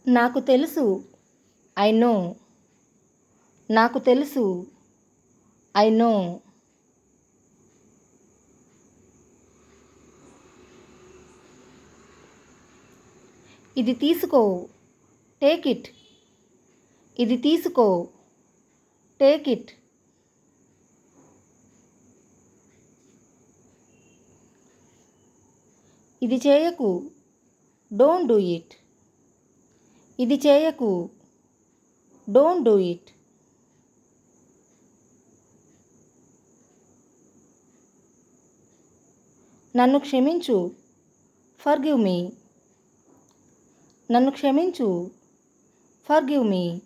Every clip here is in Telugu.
నాకు తెలుసు. I know. నాకు తెలుసు. I know. ఇది తీసుకో. Take it. ఇది తీసుకో. Take it. ఇది చేయకు. Don't do it. ఇది చేయకు. Don't do it. నన్ను క్షమించు. Forgive me. నన్ను క్షమించు. Forgive me.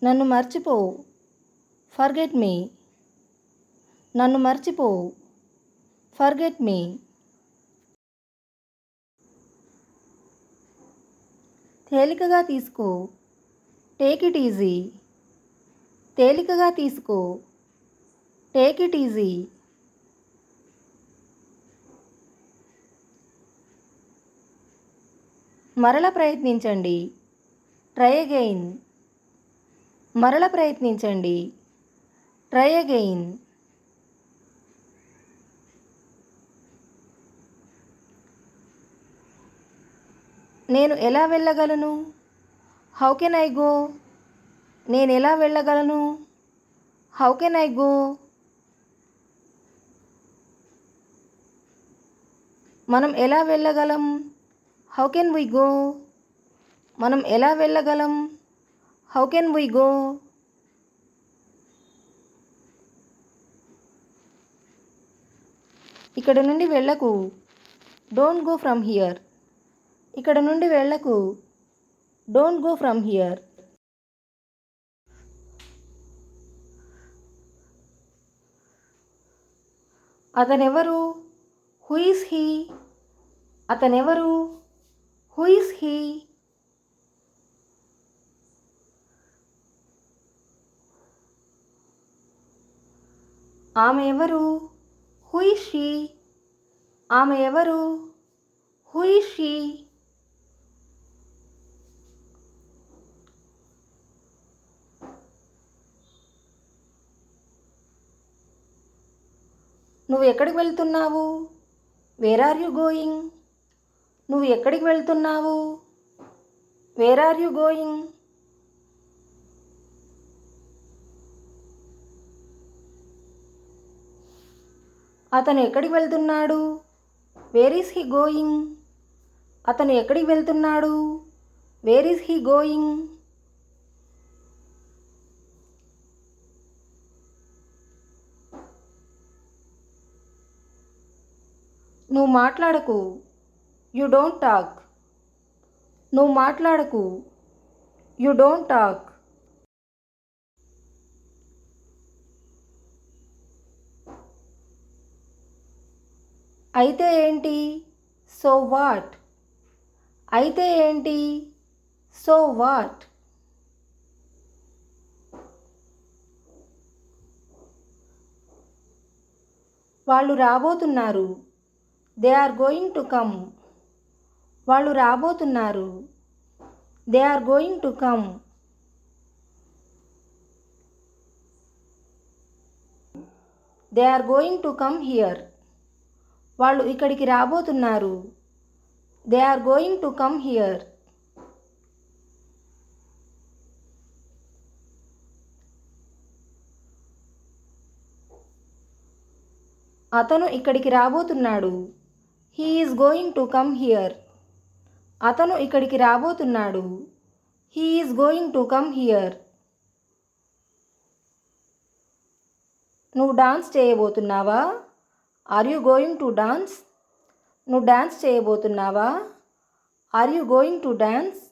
నన్ను మర్చిపో. Forget me. నన్ను మర్చిపో. Forget me. తేలికగా తీసుకో. Take it easy. తేలికగా తీసుకో. Take it easy. మరల ప్రయత్నించండి. Try again. మరల ప్రయత్నించండి. Try again. నేను ఎలా వెళ్ళగలను? How can I go? నేను ఎలా వెళ్ళగలను? How can I go? మనం ఎలా వెళ్ళగలం? How can we go? మనం ఎలా వెళ్ళగలం? How can we go? ఇక్కడ నుండి వెళ్ళకు. Don't go from here. ఇక్కడ నుండి వెళ్ళకు. Don't go from here. అతనెవరు? Who is he? అతనెవరు? Who is he? ఆమె ఎవరు? Who is she? ఆమె ఎవరు? Who is she? నువ్వు ఎక్కడికి వెళ్తున్నావు? Where are you going? నువ్వు ఎక్కడికి వెళ్తున్నావు? Where are you going? అతను ఎక్కడికి వెళ్తున్నాడు? Where is he going? అతను ఎక్కడికి వెళ్తున్నాడు? Where is he going? నువ్వు మాట్లాడకు. You don't talk. నువ్వు మాట్లాడకు. You don't talk. అయితే ఏంటి? So what? అయితే ఏంటి? So what? వాళ్ళు రాబోతున్నారు. They are going to come. వాళ్ళు రాబోతున్నారు. They are going to come. They are going to come here. వాళ్ళు ఇక్కడికి రాబోతున్నారు. They are going to come here. అతను ఇక్కడికి రాబోతున్నాడు. He is going to come here. అతను ఇక్కడికి రాబోతున్నాడు. He is going to come here. నువ్వు డాన్స్ చేయబోతున్నావా? Are you going to dance? నువ్వు డాన్స్ చేయబోతున్నావా? Are you going to dance?